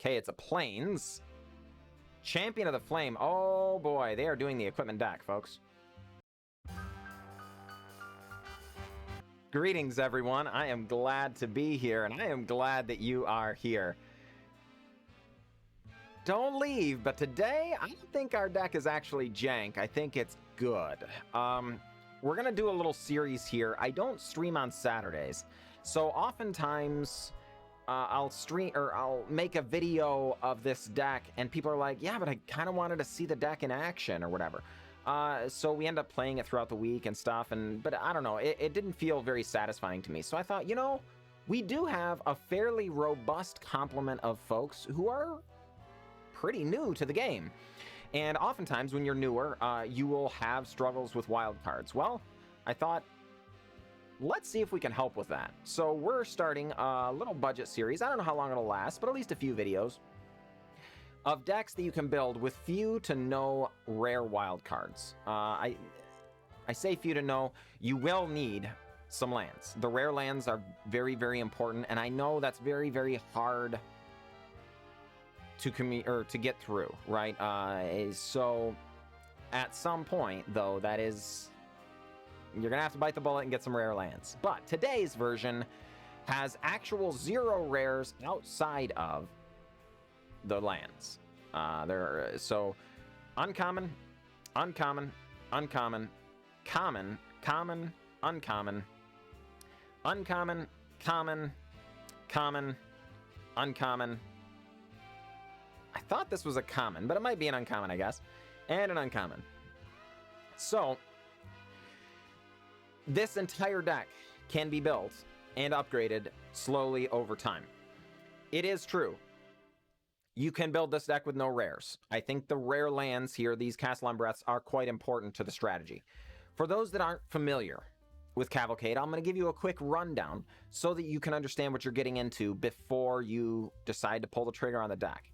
Okay, it's a Plains. Champion of the Flame. Oh boy, they are doing the equipment deck, folks. Greetings, everyone. I am glad to be here, and I am glad that you are here. Don't leave, but today, I don't think our deck is actually jank. I think it's good. We're going to do a little series here. I don't stream on Saturdays, so oftentimes I'll make a video of this deck, and people are like, yeah, but I kind of wanted to see the deck in action or whatever. So we end up playing it throughout the week and stuff, but I don't know, it didn't feel very satisfying to me. So I thought, you know, we do have a fairly robust complement of folks who are pretty new to the game. And oftentimes when you're newer, you will have struggles with wild cards. Well, I thought, let's see if we can help with that. So we're starting a little budget series. I don't know how long it'll last, but at least a few videos of decks that you can build with few to no rare wild cards. I say few to no, you will need some lands. The rare lands are very, very important, and I know that's very, very hard to get through, right? So at some point, though, that is, you're gonna have to bite the bullet and get some rare lands. But today's version has actual 0 rares outside of the lands. So uncommon, uncommon, uncommon, common, common, uncommon, uncommon, common, common, uncommon. I thought this was a common, but it might be an uncommon, I guess, and an uncommon. So this entire deck can be built and upgraded slowly over time. It is true, you can build this deck with no rares. I think the rare lands here, these Castle Embereths, are quite important to the strategy. For those that aren't familiar with Cavalcade, I'm going to give you a quick rundown so that you can understand what you're getting into before you decide to pull the trigger on the deck.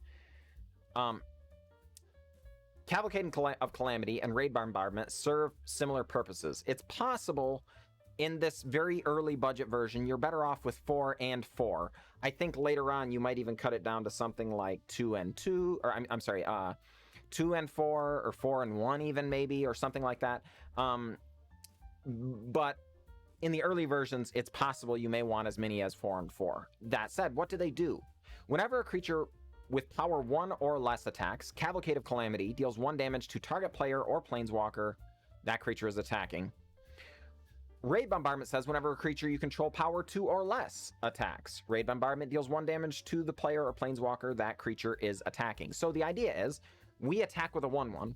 Cavalcade of Calamity and Raid Bombardment serve similar purposes. It's possible in this very early budget version, you're better off with 4 and 4. I think later on you might even cut it down to something like 2 and 2, or I'm sorry, 2 and 4, or 4 and 1 even maybe, or something like that. But in the early versions, it's possible you may want as many as 4 and 4. That said, what do? Whenever a creature with power 1 or less attacks, Cavalcade of Calamity deals 1 damage to target player or planeswalker that creature is attacking. Raid Bombardment says whenever a creature you control power 2 or less attacks, Raid Bombardment deals 1 damage to the player or planeswalker that creature is attacking. So the idea is, we attack with a 1/1,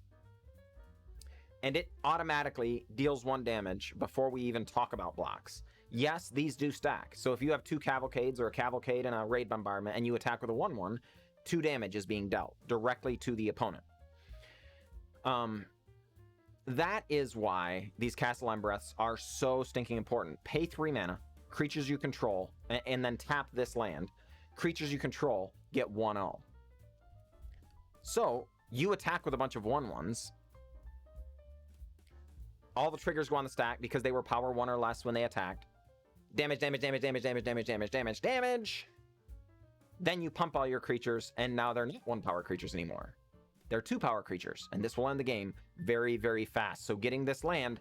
and it automatically deals 1 damage before we even talk about blocks. Yes, these do stack. So if you have 2 Cavalcades or a Cavalcade and a Raid Bombardment and you attack with a 1/1, 2 damage is being dealt directly to the opponent. That is why these Castle Embereths are so stinking important. Pay 3 mana, creatures you control, and then tap this land. Creatures you control get 1/0. So you attack with a bunch of 1/1s. All the triggers go on the stack because they were power 1 or less when they attacked. Damage, damage, damage, damage, damage, damage, damage, damage, damage. Then you pump all your creatures, and now they're not 1 power creatures anymore. They're 2 power creatures, and this will end the game very, very fast. So getting this land,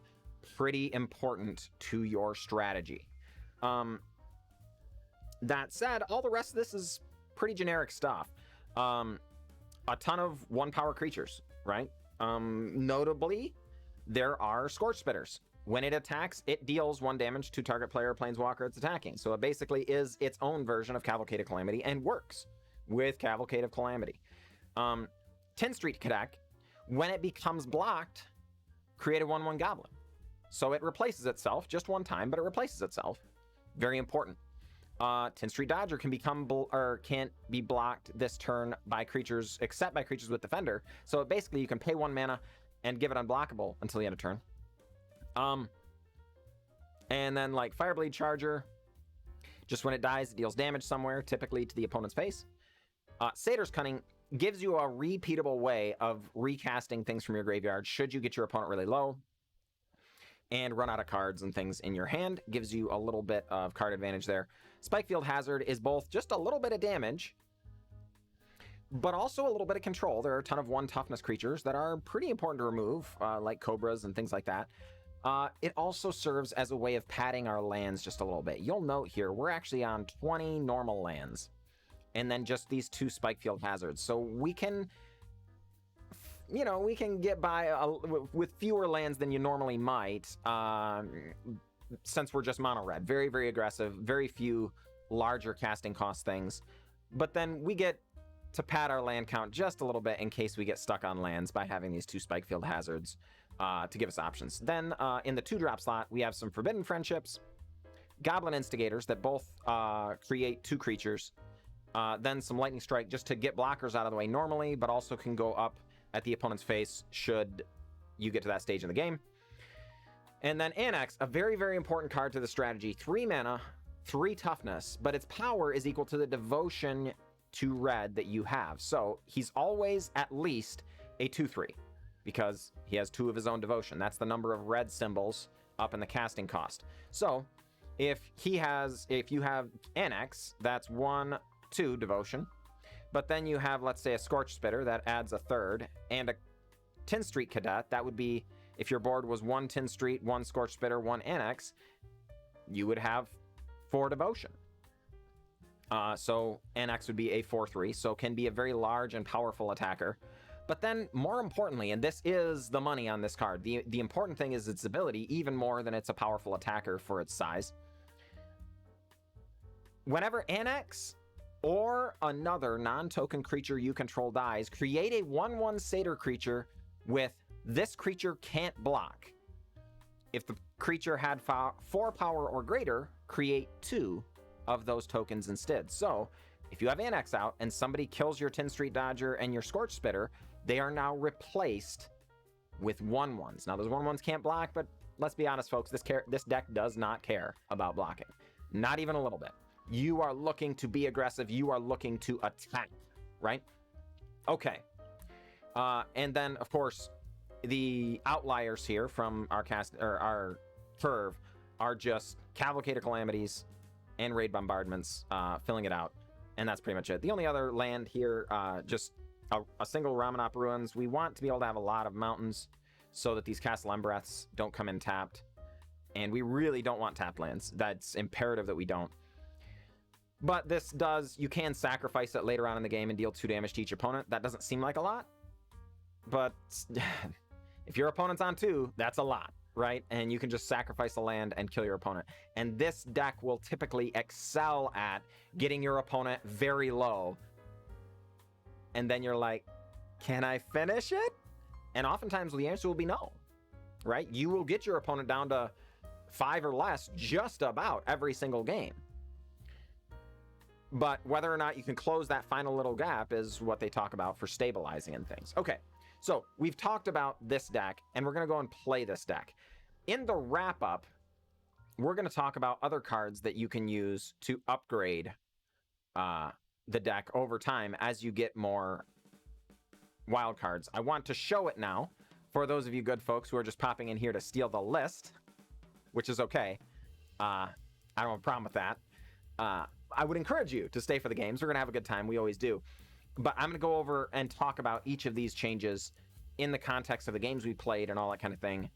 pretty important to your strategy. That said, all the rest of this is pretty generic stuff. A ton of 1 power creatures, right? Notably, there are Scorch Spitters. When it attacks, it deals 1 damage to target player or planeswalker it's attacking. So it basically is its own version of Cavalcade of Calamity and works with Cavalcade of Calamity. Tin Street Cadet, when it becomes blocked, create a 1/1 Goblin. So it replaces itself just 1 time, but it replaces itself. Very important. Tin Street Dodger can can't be blocked this turn by creatures, except by creatures with Defender. So basically you can pay 1 mana and give it unblockable until the end of turn. And then like Fireblade Charger, just when it dies, it deals damage somewhere, typically to the opponent's face. Satyr's Cunning gives you a repeatable way of recasting things from your graveyard should you get your opponent really low and run out of cards and things in your hand. Gives you a little bit of card advantage there. Spikefield Hazard is both just a little bit of damage but also a little bit of control. There are a ton of 1 toughness creatures that are pretty important to remove, like cobras and things like that. It also serves as a way of padding our lands just a little bit. You'll note here, we're actually on 20 normal lands, and then just these 2 Spikefield Hazards. So we can, you know, we can get by with fewer lands than you normally might, since we're just mono red. Very, very aggressive, very few larger casting cost things. But then we get to pad our land count just a little bit in case we get stuck on lands by having these 2 Spikefield Hazards to give us options. Then in the 2-drop slot, we have some Forbidden Friendships, Goblin Instigators that both create 2 creatures, then some Lightning Strike just to get blockers out of the way normally, but also can go up at the opponent's face should you get to that stage in the game. And then Annex, a very, very important card to the strategy. 3 mana, 3 toughness, but its power is equal to the devotion to red that you have. So he's always at least a 2/3 because he has 2 of his own devotion. That's the number of red symbols up in the casting cost. So if you have Annex, that's 1/2 devotion. But then you have, let's say, a Scorch Spitter that adds a 1/3, and a Tin Street Cadet. That would be, if your board was 1 Tin Street, 1 Scorch Spitter, 1 Annex, you would have 4 devotion. So Annex would be a 4/3, so can be a very large and powerful attacker. But then, more importantly, and this is the money on this card, the important thing is its ability, even more than it's a powerful attacker for its size. Whenever Annex or another non-token creature you control dies, create a 1/1 Satyr creature with this creature can't block. If the creature had 4 power or greater, create 2 of those tokens instead. So if you have Annex out and somebody kills your Tin Street Dodger and your Scorch Spitter, they are now replaced with 1/1s. Now those 1/1s can't block, but let's be honest, folks, this deck does not care about blocking. Not even a little bit. You are looking to be aggressive. You are looking to attack, right? Okay. And then, of course, the outliers here from our curve are just Cavalcade of Calamities and Raid Bombardments, filling it out. And that's pretty much it. The only other land here, just a single Ramanop Ruins. We want to be able to have a lot of mountains so that these Castle Embereths don't come in tapped. And we really don't want tapped lands. That's imperative that we don't. But this does, you can sacrifice it later on in the game and deal 2 damage to each opponent. That doesn't seem like a lot, but if your opponent's on 2, that's a lot, right? And you can just sacrifice a land and kill your opponent. And this deck will typically excel at getting your opponent very low. And then you're like, can I finish it? And oftentimes the answer will be no, right? You will get your opponent down to 5 or less just about every single game. But whether or not you can close that final little gap is what they talk about for stabilizing and things. Okay, so we've talked about this deck, and we're going to go and play this deck. In the wrap-up, we're going to talk about other cards that you can use to upgrade the deck over time as you get more wild cards. I want to show it now for those of you good folks who are just popping in here to steal the list, which is okay. I don't have a problem with that. I would encourage you to stay for the games. We're going to have a good time. We always do. But I'm going to go over and talk about each of these changes in the context of the games we played and all that kind of thing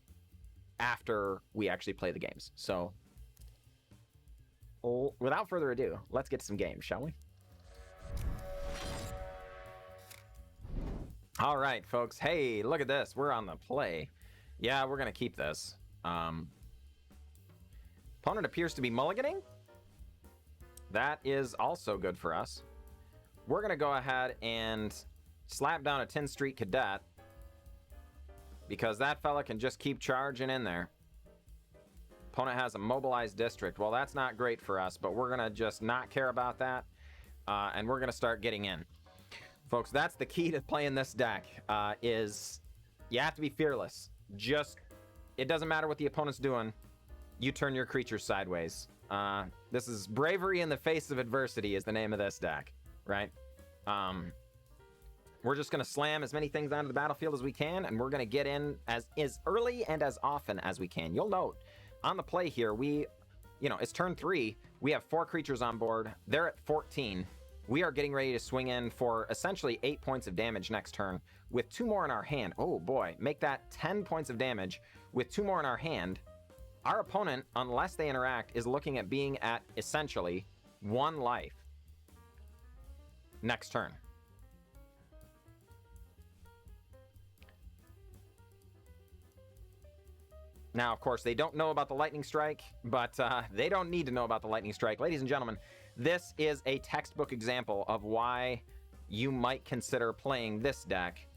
after we actually play the games. So without further ado, let's get to some games, shall we? All right, folks. Hey, look at this. We're on the play. Yeah, we're going to keep this. Opponent appears to be mulliganing. That is also good for us. We're going to go ahead and slap down a Tin Street Cadet because that fella can just keep charging in there. Opponent has a mobilized district. Well, that's not great for us, but we're going to just not care about that, and we're going to start getting in. Folks, that's the key to playing this deck, is you have to be fearless. It doesn't matter what the opponent's doing. You turn your creatures sideways. This is bravery in the face of adversity is the name of this deck, right? We're just going to slam as many things onto the battlefield as we can, and we're going to get in as early and as often as we can. You'll note on the play here, it's turn 3. We have 4 creatures on board. They're at 14. We are getting ready to swing in for essentially 8 points of damage next turn with 2 more in our hand. Oh boy, make that 10 points of damage with 2 more in our hand. Our opponent, unless they interact, is looking at being at essentially 1 life next turn. Now, of course, they don't know about the Lightning Strike, but they don't need to know about the Lightning Strike. Ladies and gentlemen, this is a textbook example of why you might consider playing this deck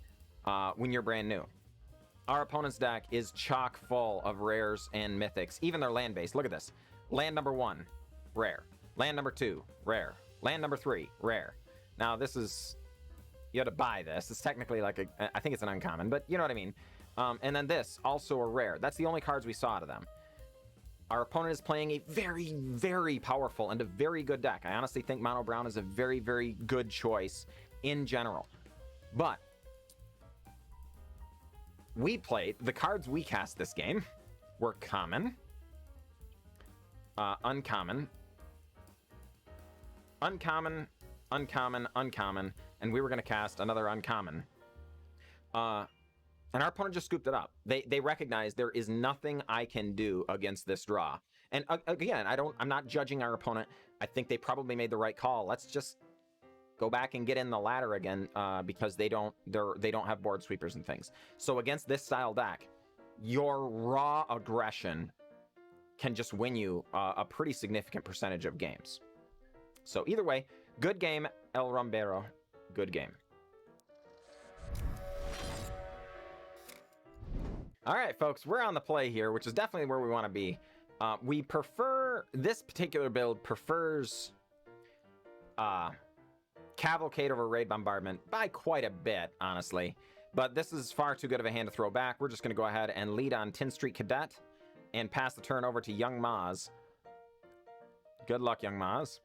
when you're brand new. Our opponent's deck is chock full of rares and mythics, even their land-based. Look at this. Land number 1, rare. Land number 2, rare. Land number 3, rare. Now, this is... You have to buy this. It's technically like a... I think it's an uncommon, but you know what I mean. And then this, also a rare. That's the only cards we saw out of them. Our opponent is playing a very, very powerful and a very good deck. I honestly think Mono Brown is a very, very good choice in general. But we played, the cards we cast this game were common, uncommon, uncommon, uncommon, uncommon, and we were going to cast another uncommon. And our opponent just scooped it up. They recognize there is nothing I can do against this draw. And again, I'm not judging our opponent. I think they probably made the right call. Let's just go back and get in the ladder again because they don't have board sweepers and things. So against this style deck, your raw aggression can just win you a pretty significant percentage of games. So either way, good game, El Rumbero. Good game. All right, folks, we're on the play here, which is definitely where we want to be. We prefer, this particular build prefers Cavalcade over Raid Bombardment by quite a bit, honestly. But this is far too good of a hand to throw back. We're just going to go ahead and lead on Tin Street Cadet and pass the turn over to Young Maz. Good luck, Young Maz.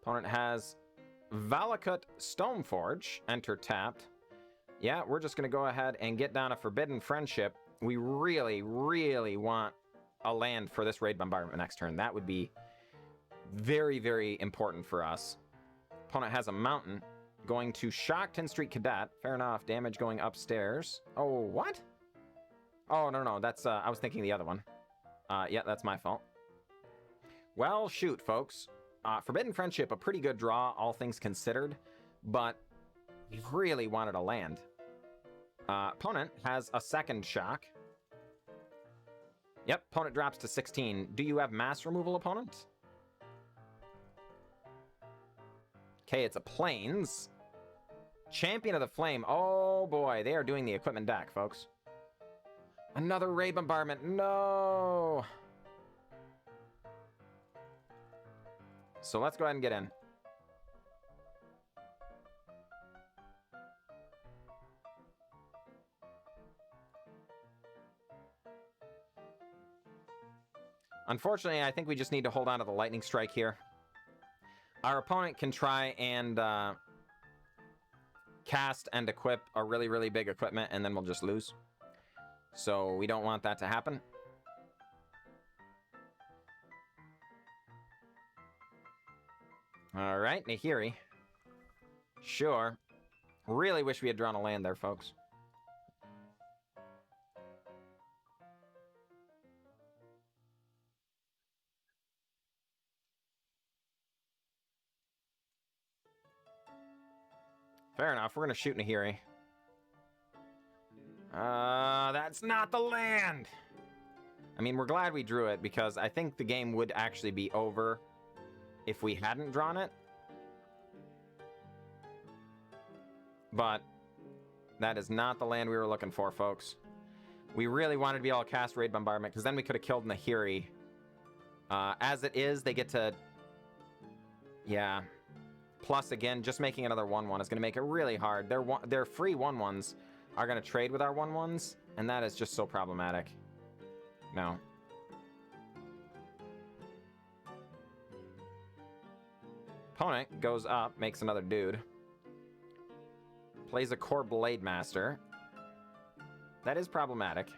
Opponent has Valakut Stoneforge, enter tapped. Yeah, we're just going to go ahead and get down a Forbidden Friendship. We really, really want a land for this Raid Bombardment next turn. That would be very, very important for us. Opponent has a Mountain. Going to shock Tin Street Cadet. Fair enough. Damage going upstairs. Oh, what? Oh, no. That's, I was thinking the other one. Yeah, that's my fault. Well, shoot, folks. Forbidden Friendship, a pretty good draw, all things considered. But we really wanted a land. Opponent has a second shock. Yep, opponent drops to 16. Do you have mass removal, opponent? Okay, it's a Plains. Champion of the Flame. Oh boy, they are doing the equipment deck, folks. Another Raid Bombardment. No! So let's go ahead and get in. Unfortunately, I think we just need to hold on to the Lightning Strike here. Our opponent can try and cast and equip a really, really big equipment, and then we'll just lose. So we don't want that to happen. All right, Nahiri. Sure. Really wish we had drawn a land there, folks. Fair enough, we're gonna shoot Nahiri. That's not the land! I mean, we're glad we drew it, because I think the game would actually be over if we hadn't drawn it. But that is not the land we were looking for, folks. We really wanted to be able to cast Raid Bombardment, because then we could have killed Nahiri. As it is, they get to... Yeah... Plus, again, just making another 1/1 is going to make it really hard. Their free 1/1s are going to trade with our 1/1s, and that is just so problematic. No. Opponent goes up, makes another dude. Plays a Core Blade Master. That is problematic.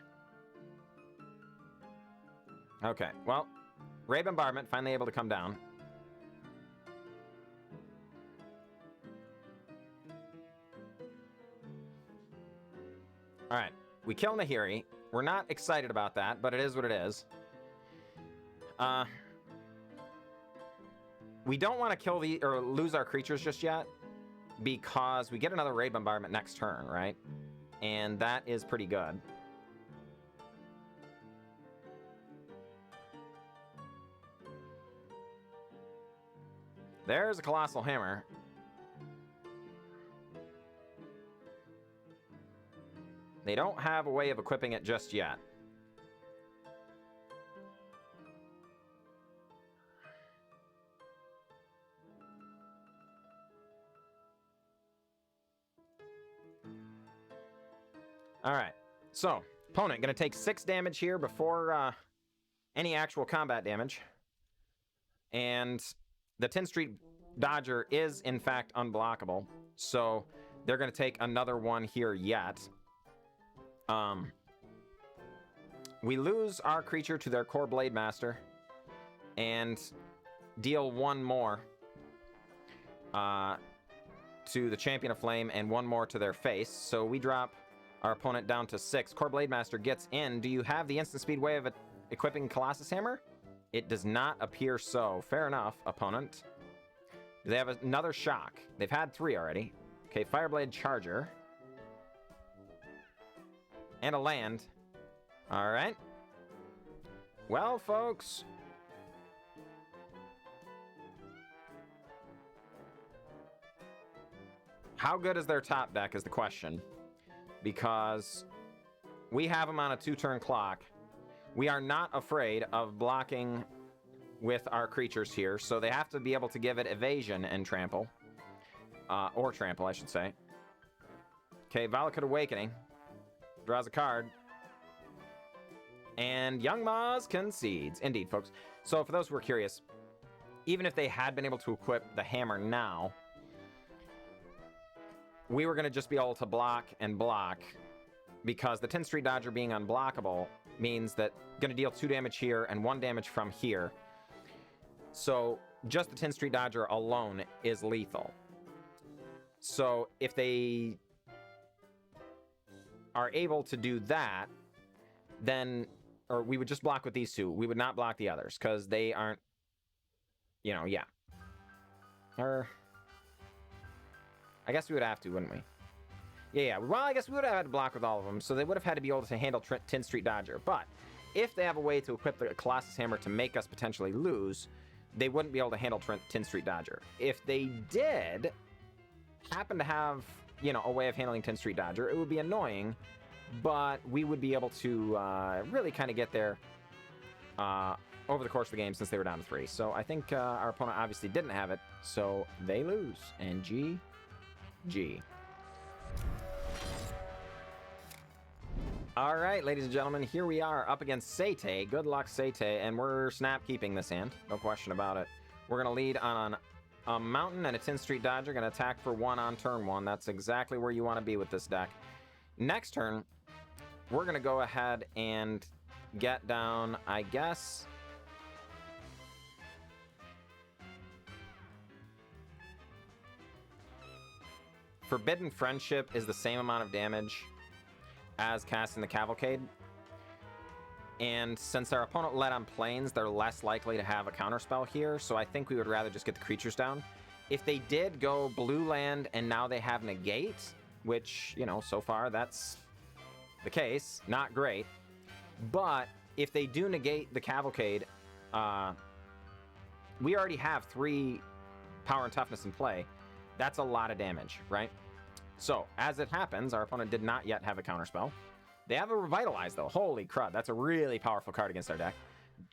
Okay, well, Raid Bombardment finally able to come down. All right, we kill Nahiri. We're not excited about that, but it is what it is. We don't want to kill or lose our creatures just yet, because we get another Raid Bombardment next turn, right? And that is pretty good. There's a Colossal Hammer. They don't have a way of equipping it just yet. All right, so opponent gonna take 6 damage here before any actual combat damage. And the Tin Street Dodger is in fact unblockable, so they're gonna take another one here yet. We lose our creature to their core Blade Master and deal 1 more to the Champion of Flame and 1 more to their face. So we drop our opponent down to 6. Core Blade Master gets in. Do you have the instant speed way of equipping Colossus Hammer? It does not appear so. Fair enough, opponent. Do they have another shock? They've had 3 already. Okay, Fireblade Charger. And a land. All right. Well, folks. How good is their top deck is the question. Because we have them on a 2-turn clock. We are not afraid of blocking with our creatures here, so they have to be able to give it evasion and trample. Or trample, I should say. Okay, Valakut Awakening. Draws a card. And Young Maz concedes. Indeed, folks. So for those who are curious, even if they had been able to equip the hammer now, we were going to just be able to block and block, because the Tin Street Dodger being unblockable means that going to deal 2 damage here and 1 damage from here. So just the Tin Street Dodger alone is lethal. So if they are able to do that, then, or we would just block with these 2. We would not block the others, because they aren't, you know, yeah. Or I guess we would have to, wouldn't we? Yeah. Well, I guess we would have had to block with all of them, so they would have had to be able to handle Tin Street Dodger. But if they have a way to equip the Colossus Hammer to make us potentially lose, they wouldn't be able to handle Tin Street Dodger. If they did happen to have, you know, a way of handling Tin Street Dodger, it would be annoying, but we would be able to really kind of get there over the course of the game, since they were down to 3. So I think our opponent obviously didn't have it, so they lose. And GG. All right, ladies and gentlemen, here we are up against Satyr. Good luck, Satyr, and we're snap keeping this hand. No question about it. We're going to lead on a mountain and a Tin Street Dodger. Going to attack for 1 on turn 1. That's exactly where you want to be with this deck. Next turn, we're going to go ahead and get down, I guess, Forbidden Friendship is the same amount of damage as casting the Cavalcade. And since our opponent led on planes, they're less likely to have a counterspell here, so I think we would rather just get the creatures down. If they did go blue land and now they have negate, which, you know, so far that's the case, not great. But if they do negate the Cavalcade, we already have 3 power and toughness in play. That's a lot of damage, right? So, as it happens, our opponent did not yet have a counterspell. They have a Revitalize, though. Holy crud, that's a really powerful card against our deck.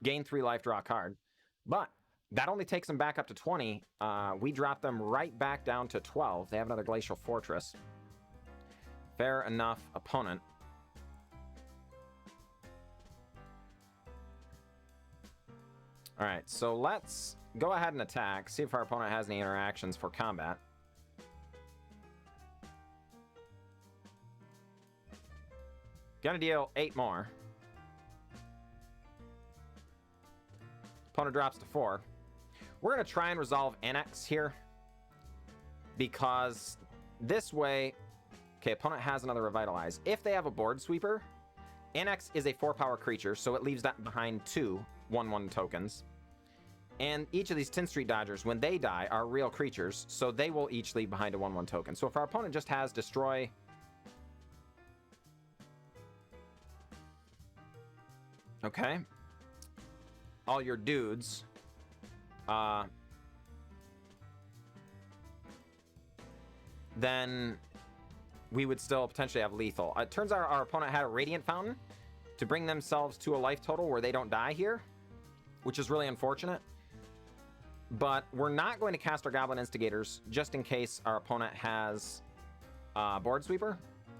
Gain 3 life, draw a card. But that only takes them back up to 20. We drop them right back down to 12. They have another Glacial Fortress. Fair enough, opponent. All right, so let's go ahead and attack, see if our opponent has any interactions for combat. Gonna deal 8 more. Opponent drops to 4. We're gonna try and resolve Annex here, because this way Okay, opponent has another Revitalize. If they have a board sweeper, Annex is a 4-power creature, so it leaves that behind 2 1/1 tokens. And each of these Tin Street Dodgers, when they die, are real creatures, so they will each leave behind a 1/1 token. So if our opponent just has Destroy... Okay. All your dudes... then we would still potentially have lethal. It turns out our opponent had a Radiant Fountain to bring themselves to a life total where they don't die here, which is really unfortunate. But we're not going to cast our Goblin Instigators just in case our opponent has Board Sweeper,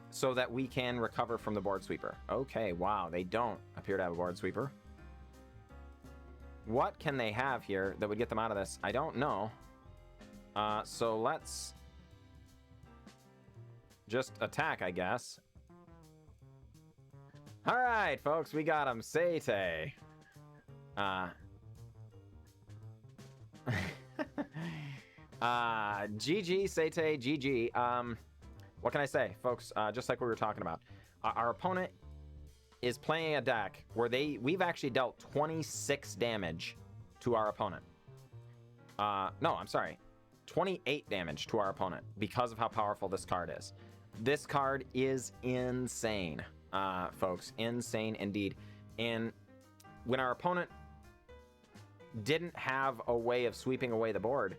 so that we can recover from the Board Sweeper. Okay, wow, they don't appear to have a Board Sweeper. What can they have here that would get them out of this? I don't know. So let's just attack, I guess. All right, folks, we got him. Satyr. GG, Satyr, GG. What can I say, folks? Just like we were talking about, our opponent is playing a deck where we've actually dealt 26 damage to our opponent. No, I'm sorry, 28 damage to our opponent because of how powerful this card is. This card is insane, folks, insane indeed. And when our opponent didn't have a way of sweeping away the board,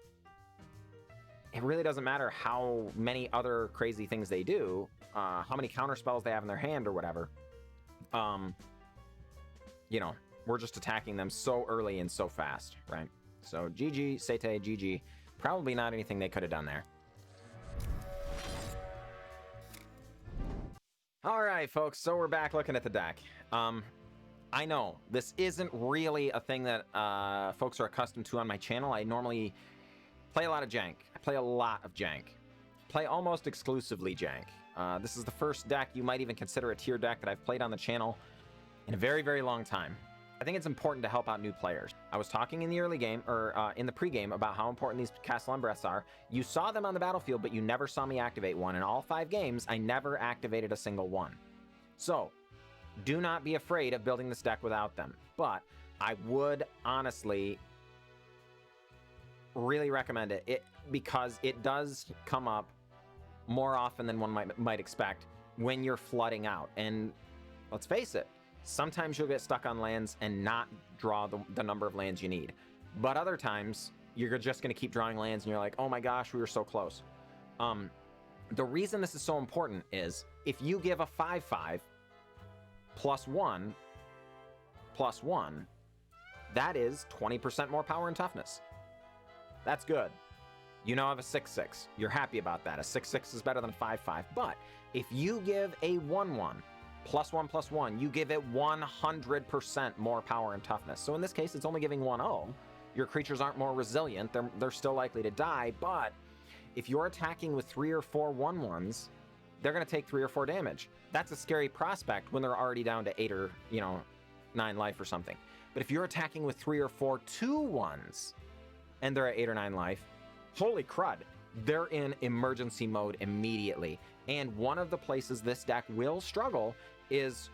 it really doesn't matter how many other crazy things they do, how many counter spells they have in their hand or whatever. You know, we're just attacking them so early and so fast, right? So GG, Satyr, GG. Probably not anything they could have done there. All right, folks, so we're back looking at the deck. I know this isn't really a thing that folks are accustomed to on my channel. I normally play a lot of jank. I play a lot of jank. Play almost exclusively jank. This is the first deck you might even consider a tier deck that I've played on the channel in a very, very long time. I think it's important to help out new players. I was talking in the early game, or in the pregame, about how important these Castle Embereths are. You saw them on the battlefield, but you never saw me activate one. In all 5 games, I never activated a single one. So, do not be afraid of building this deck without them. But I would honestly really recommend it, because it does come up more often than one might expect when you're flooding out. And let's face it, sometimes you'll get stuck on lands and not draw the number of lands you need. But other times, you're just going to keep drawing lands and you're like, oh my gosh, we were so close. The reason this is so important is if you give a 5/5 +1, that is 20% more power and toughness. That's good. You now have a 6/6. You're happy about that. A 6/6 is better than a 5/5. But if you give a 1/1, +1/+1, you give it 100% more power and toughness. So in this case, it's only giving 1/0. Your creatures aren't more resilient. They're still likely to die. But if you're attacking with 3 or 4 1/1s, they're going to take 3 or 4 damage. That's a scary prospect when they're already down to 8 or 9 life or something. But if you're attacking with 3 or 4 2/1s and they're at 8 or 9 life, holy crud, they're in emergency mode immediately. And one of the places this deck will struggle is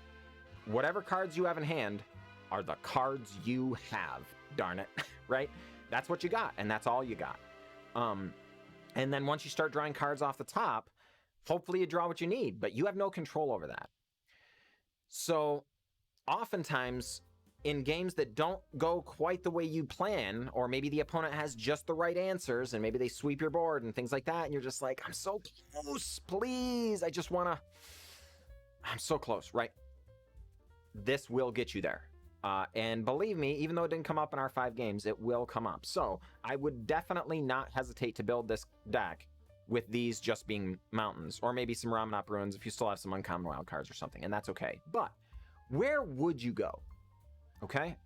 whatever cards you have in hand are the cards you have, darn it, right? That's what you got, and that's all you got. And then once you start drawing cards off the top, hopefully you draw what you need, but you have no control over that. So oftentimes in games that don't go quite the way you plan, or maybe the opponent has just the right answers and maybe they sweep your board and things like that, and you're just like, I'm so close, please, I'm so close, right? This will get you there. And believe me, even though it didn't come up in our 5 games, it will come up. So I would definitely not hesitate to build this deck with these just being mountains, or maybe some Ramanop Ruins if you still have some uncommon wild cards or something, and that's okay. But where would you go? Okay?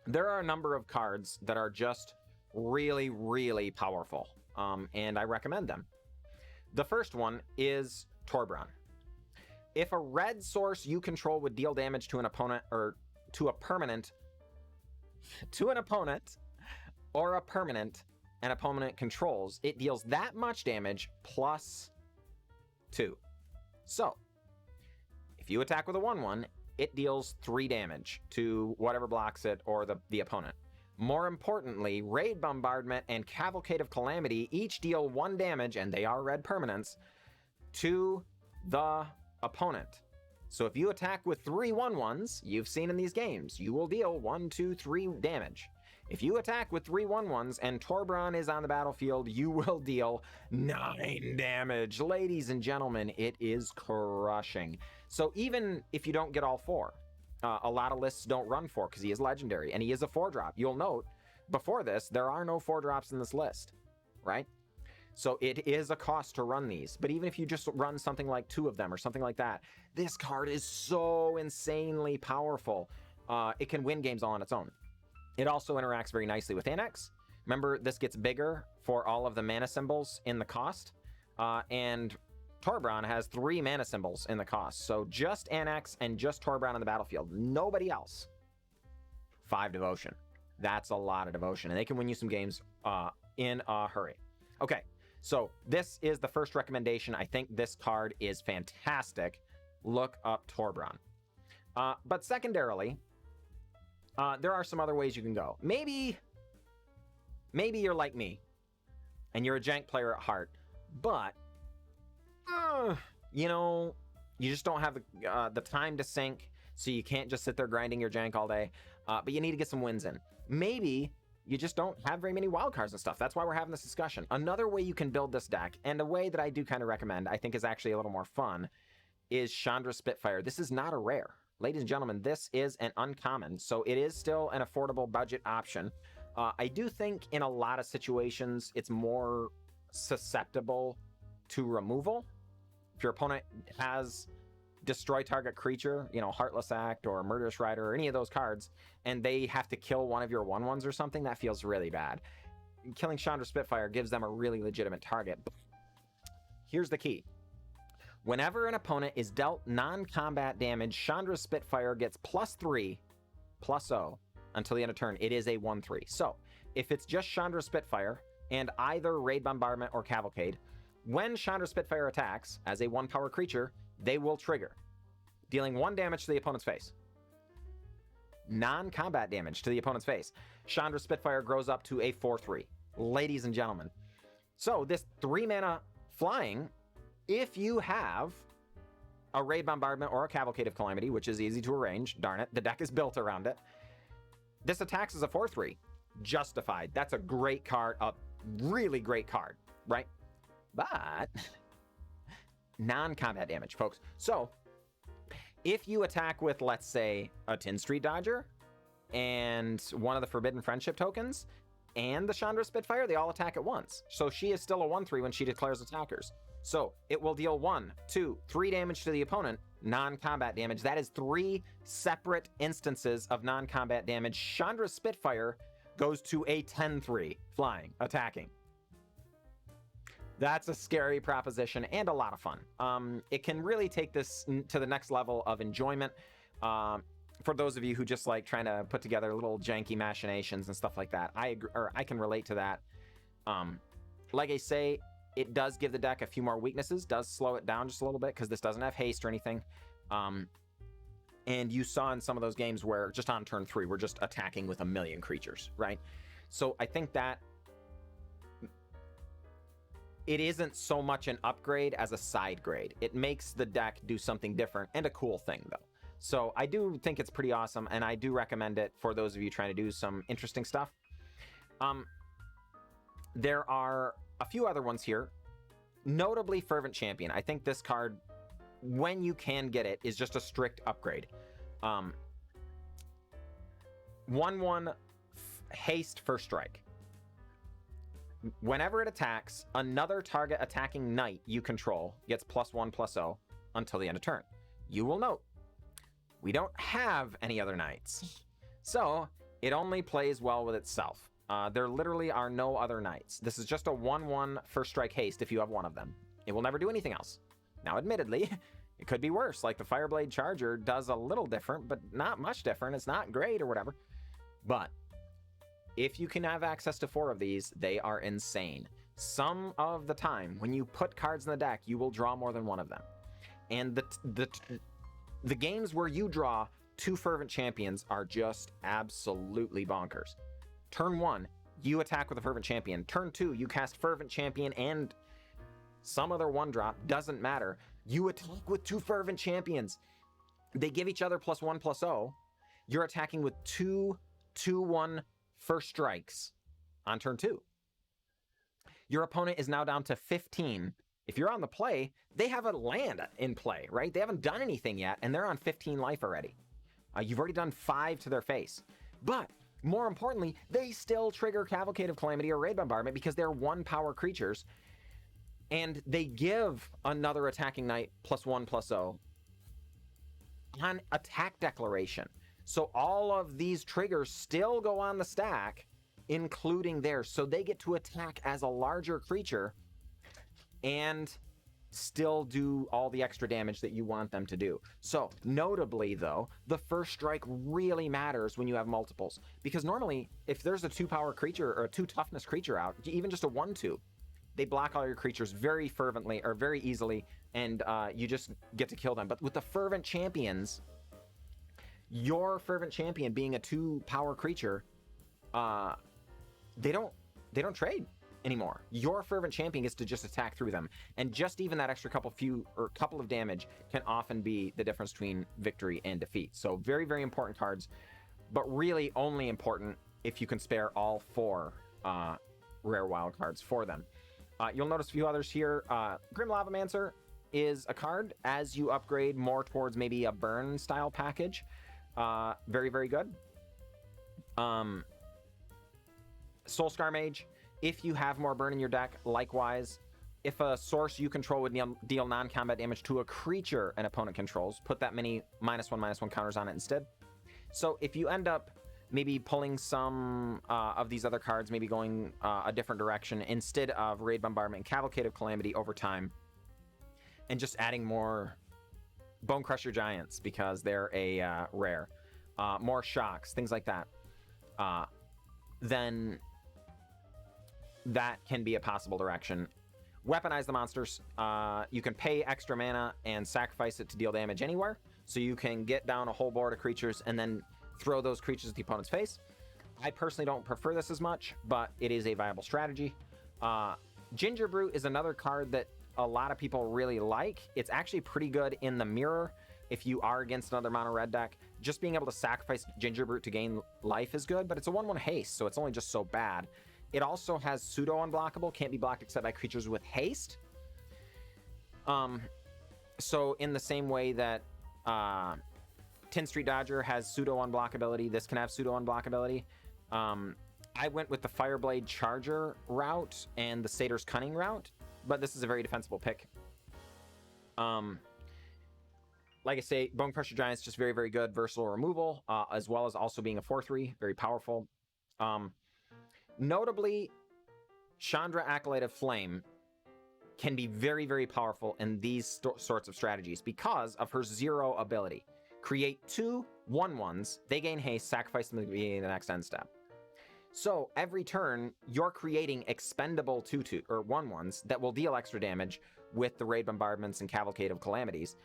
There are a number of cards that are just really, really powerful, and I recommend them. The first one is Torbran. If a red source you control would deal damage to an opponent, or to a permanent, to an opponent, or a permanent an opponent controls, it deals that much damage +2. So, if you attack with a 1/1, it deals 3 damage to whatever blocks it or the opponent. More importantly, Raid Bombardment and Cavalcade of Calamity each deal 1 damage, and they are red permanents, to the opponent. So if you attack with 3 1/1s, you've seen in these games, you will deal 1, 2, 3 damage. If you attack with 3 1/1s and Torbran is on the battlefield, you will deal 9 damage. Ladies and gentlemen, it is crushing. So even if you don't get all 4, a lot of lists don't run 4 because he is legendary and he is a 4-drop. You'll note, before this, there are no 4-drops in this list, right? So it is a cost to run these. But even if you just run something like 2 of them or something like that, this card is so insanely powerful. It can win games all on its own. It also interacts very nicely with Annex. Remember, this gets bigger for all of the mana symbols in the cost. And Torbran has 3 mana symbols in the cost. So just Annex and just Torbran on the battlefield. Nobody else. 5 devotion. That's a lot of devotion. And they can win you some games in a hurry. Okay, so this is the first recommendation. I think this card is fantastic. Look up Torbran. But secondarily, there are some other ways you can go. Maybe you're like me, and you're a jank player at heart, but you know, you just don't have the time to sink, so you can't just sit there grinding your jank all day. But you need to get some wins in. Maybe you just don't have very many wild cards and stuff. That's why we're having this discussion. Another way you can build this deck, and a way that I do kind of recommend, I think is actually a little more fun, is Chandra Spitfire. This is not a rare. Ladies and gentlemen, this is an uncommon, so it is still an affordable budget option. I do think in a lot of situations, it's more susceptible to removal. If your opponent has destroy target creature, you know, Heartless Act or Murderous Rider or any of those cards, and they have to kill one of your 1/1s or something, that feels really bad. Killing Chandra Spitfire gives them a really legitimate target. Here's the key. Whenever an opponent is dealt non-combat damage, Chandra Spitfire gets +3/+0 until the end of turn. It is a 1/3. So, if it's just Chandra Spitfire and either Raid Bombardment or Cavalcade, when Chandra Spitfire attacks as a 1-power creature, they will trigger, dealing 1 damage to the opponent's face. Non-combat damage to the opponent's face. Chandra Spitfire grows up to a 4/3. Ladies and gentlemen. So, this 3-mana flying, if you have a Raid Bombardment or a Cavalcade of Calamity, which is easy to arrange, darn it, the deck is built around it, this attacks as a 4/3. Justified. That's a great card, a really great card, right? But non-combat damage, folks. So, if you attack with, let's say, a Tin Street Dodger and one of the Forbidden Friendship tokens and the Chandra Spitfire, they all attack at once. So she is still a 1/3 when she declares attackers. So it will deal 1, 2, 3 damage to the opponent, non-combat damage. That is 3 separate instances of non-combat damage. Chandra Spitfire goes to a 10/3, flying, attacking. That's a scary proposition and a lot of fun. It can really take this to the next level of enjoyment. For those of you who just like trying to put together little janky machinations and stuff like that, I can relate to that. Like I say, it does give the deck a few more weaknesses, does slow it down just a little bit because this doesn't have haste or anything. And you saw in some of those games where just on turn 3, we're just attacking with 1,000,000 creatures, right? So I think that it isn't so much an upgrade as a side grade. It makes the deck do something different and a cool thing, though. So I do think it's pretty awesome, and I do recommend it for those of you trying to do some interesting stuff. There are a few other ones here, notably Fervent Champion. I think this card, when you can get it, is just a strict upgrade. 1/1 haste first strike. Whenever it attacks, another target attacking knight you control gets +1/+0 until the end of turn. You will note, we don't have any other knights, so it only plays well with itself. There literally are no other knights. This is just a 1/1 first strike haste if you have one of them. It will never do anything else. Now, admittedly, it could be worse, like the Fireblade Charger does a little different, but not much different. It's not great or whatever. But if you can have access to 4 of these, they are insane. Some of the time, when you put cards in the deck, you will draw more than one of them. And the games where you draw 2 Fervent Champions are just absolutely bonkers. Turn 1, you attack with a Fervent Champion. Turn 2, you cast Fervent Champion and some other 1-drop, doesn't matter. You attack with 2 Fervent Champions. They give each other +1/+0. You're attacking with 2 2/1 first strikes on turn 2. Your opponent is now down to 15. If you're on the play, they have a land in play, right? They haven't done anything yet, and they're on 15 life already. You've already done 5 to their face. But more importantly, they still trigger Cavalcade of Calamity or Raid Bombardment because they're 1-power creatures, and they give another attacking knight +1/+0 on attack declaration. So all of these triggers still go on the stack, including theirs. So they get to attack as a larger creature and still do all the extra damage that you want them to do. So notably though, the first strike really matters when you have multiples, because normally if there's a 2-power creature or a 2 toughness creature out, even just a 1/2, they block all your creatures very fervently or very easily, and you just get to kill them. But with the Fervent Champions, your Fervent Champion being a 2-power creature, they don't trade anymore. Your Fervent Champion gets to just attack through them, and just even that extra couple of damage can often be the difference between victory and defeat. So very, very important cards, but really only important if you can spare all 4 rare wild cards for them. You'll notice a few others here. Grim Lavamancer is a card as you upgrade more towards maybe a burn style package. Very, very good. Soulscar Mage, if you have more burn in your deck, likewise. If a source you control would deal non-combat damage to a creature an opponent controls, put that many -1/-1 counters on it instead. So if you end up maybe pulling some of these other cards, maybe going a different direction instead of Raid Bombardment and Cavalcade of Calamity over time, and just adding more Bone Crusher Giants because they're a rare, more shocks, things like that, then that can be a possible direction. Weaponize the monsters. You can pay extra mana and sacrifice it to deal damage anywhere, so you can get down a whole board of creatures and then throw those creatures at the opponent's face. I personally don't prefer this as much, but it is a viable strategy. Ginger Brute is another card that a lot of people really like. It's actually pretty good in the mirror if you are against another mono red deck. Just being able to sacrifice Ginger Brute to gain life is good, but it's a 1/1 haste, so it's only just so bad. It also has pseudo unblockable, can't be blocked except by creatures with haste. So in the same way that Tin Street Dodger has pseudo unblockability, this can have pseudo unblockability. I went with the Fireblade Charger route and the Satyr's Cunning route, but this is a very defensible pick. Like I say, Bone Crusher Giant's just very, very good, versatile removal, as well as also being a 4/3, very powerful. Notably, Chandra Acolyte of Flame can be very, very powerful in these sorts of strategies because of her 0 ability. Create 2 1/1s, they gain haste, sacrifice them at the beginning of the next end step. So every turn, you're creating expendable 2/2 or 1/1s that will deal extra damage with the Raid Bombardments and Cavalcade of Calamities.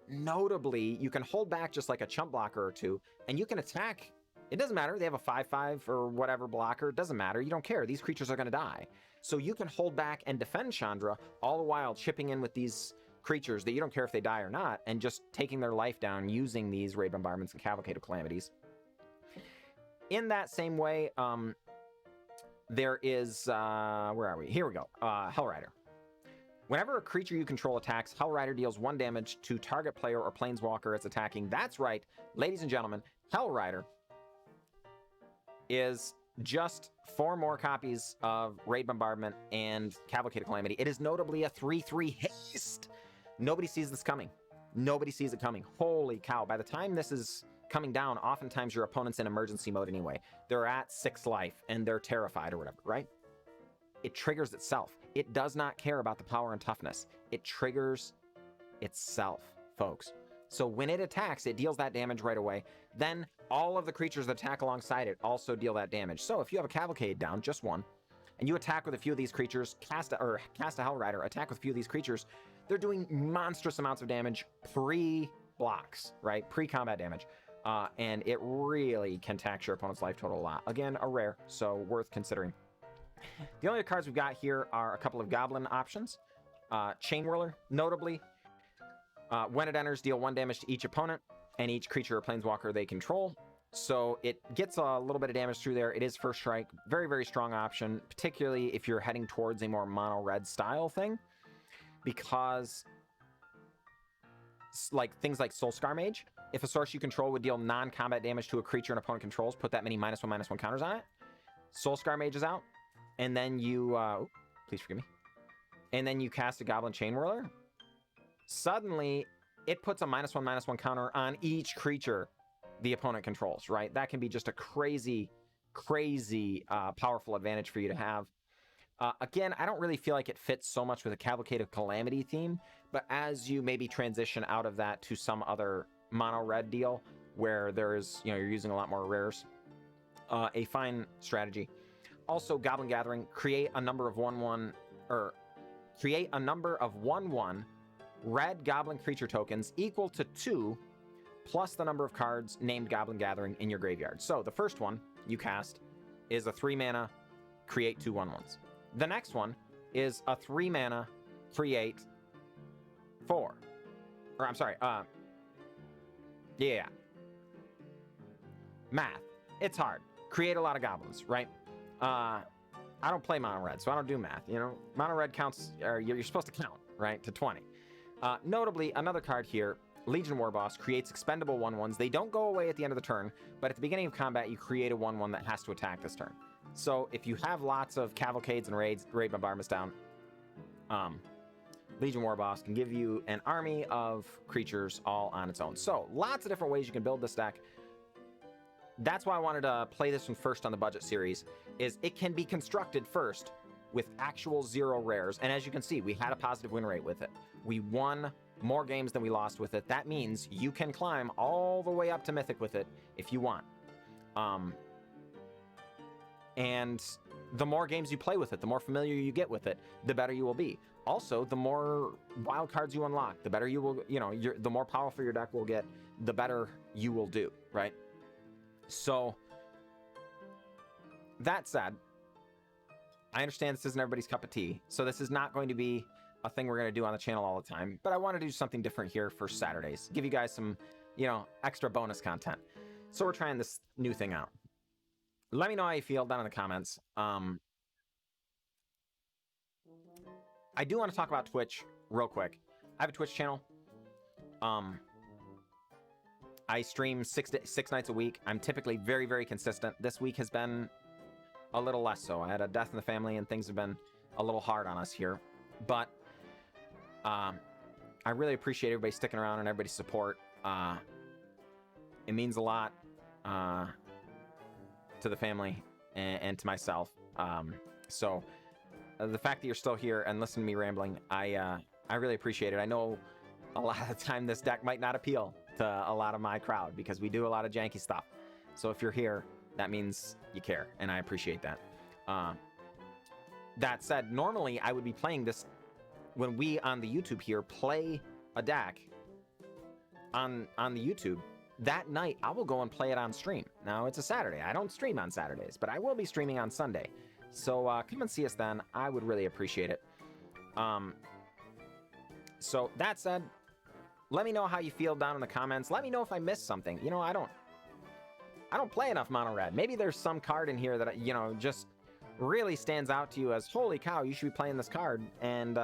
Notably, you can hold back just like a chump blocker or 2, and you can attack. It doesn't matter. They have a 5/5 or whatever blocker. It doesn't matter. You don't care. These creatures are going to die. So you can hold back and defend Chandra, all the while chipping in with these creatures that you don't care if they die or not, and just taking their life down using these Raid Bombardments and Cavalcade of Calamities. In that same way, there is... where are we? Here we go. Hellrider. Whenever a creature you control attacks, Hellrider deals 1 damage to target player or planeswalker it's attacking. That's right, ladies and gentlemen, Hellrider is just 4 more copies of Raid Bombardment and Cavalcade of Calamity. It is notably a 3/3 haste. Nobody sees this coming. Nobody sees it coming. Holy cow. By the time this is coming down, oftentimes your opponent's in emergency mode anyway. They're at 6 life and they're terrified or whatever, right? It triggers itself. It does not care about the power and toughness. It triggers itself, folks. So when it attacks, it deals that damage right away. Then all of the creatures that attack alongside it also deal that damage. So if you have a Cavalcade down, just 1, and you attack with a few of these creatures, cast a Hellrider, attack with a few of these creatures, they're doing monstrous amounts of damage pre-blocks, right? Pre-combat damage. And it really can tax your opponent's life total a lot. Again, a rare, so worth considering. The only cards we've got here are a couple of Goblin options. Chain Whirler, notably. When it enters, deal 1 damage to each opponent and each creature or planeswalker they control. So it gets a little bit of damage through there. It is first strike. Very, very strong option, particularly if you're heading towards a more mono-red style thing. Because like things like Soulscar Mage, if a source you control would deal non-combat damage to a creature an opponent controls, put that many -1/-1 counters on it. Soulscar Mage is out. And then you... please forgive me. And then you cast a Goblin Chain Whirler. Suddenly, it puts a -1/-1 counter on each creature the opponent controls, right? That can be just a crazy, crazy powerful advantage for you to have. Again, I don't really feel like it fits so much with a Cavalcade of Calamity theme, but as you maybe transition out of that to some other mono-red deal where there's, you know, you're using a lot more rares, a fine strategy. Also, Goblin Gathering, create a number of 1/1 red Goblin creature tokens equal to 2 plus the number of cards named Goblin Gathering in your graveyard. So the first one you cast is a 3-mana create 2 1/1s. The next one is a 3-mana create 4. Or I'm sorry, yeah. Math. It's hard. Create a lot of goblins, right? I don't play mono red, so I don't do math. You know, mono red counts, or you're supposed to count, right, to 20. Notably, another card here, Legion Warboss, creates expendable 1/1s. They don't go away at the end of the turn, but at the beginning of combat, you create a 1/1 that has to attack this turn. So if you have lots of Cavalcades and Raid Bombardments down, Legion Warboss can give you an army of creatures all on its own. So lots of different ways you can build this deck. That's why I wanted to play this one first on the budget series, is it can be constructed first with actual 0 rares. And as you can see, we had a positive win rate with it. We won more games than we lost with it. That means you can climb all the way up to Mythic with it if you want. And the more games you play with it, the more familiar you get with it, the better you will be. Also, the more wild cards you unlock, the better you will, you know, the more powerful your deck will get, the better you will do, right? So, that said, I understand this isn't everybody's cup of tea, so this is not going to be a thing we're going to do on the channel all the time, but I want to do something different here for Saturdays. Give you guys some, you know, extra bonus content. So we're trying this new thing out. Let me know how you feel down in the comments. I do want to talk about Twitch real quick. I have a Twitch channel. I stream six nights a week. I'm typically very, very consistent. This week has been a little less so. I had a death in the family and things have been a little hard on us here. But I really appreciate everybody sticking around and everybody's support. It means a lot to the family and to myself. So the fact that you're still here and listening to me rambling, I really appreciate it. I know a lot of the time this deck might not appeal to a lot of my crowd because we do a lot of janky stuff. So if you're here, that means you care, and I appreciate that. That said, normally I would be playing this when we on the YouTube here play a deck on the YouTube. That night, I will go and play it on stream. Now, it's a Saturday. I don't stream on Saturdays, but I will be streaming on Sunday. So come and see us then. I would really appreciate it. So that said, let me know how you feel down in the comments. Let me know if I missed something. You know, I don't play enough mono red. Maybe there's some card in here that, you know, just really stands out to you as, holy cow, you should be playing this card. And,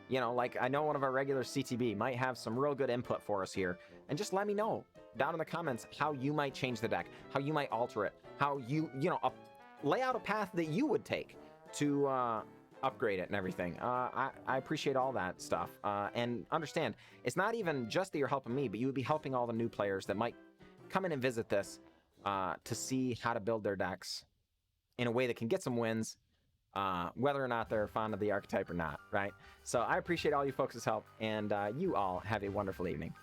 you know, like, I know one of our regular CTB might have some real good input for us here. And just let me know down in the comments how you might change the deck, how you might alter it, how you know, lay out a path that you would take to upgrade it and everything. I appreciate all that stuff. And understand, it's not even just that you're helping me, but you would be helping all the new players that might come in and visit this to see how to build their decks in a way that can get some wins, whether or not they're fond of the archetype or not, right? So I appreciate all you folks' help, and you all have a wonderful evening.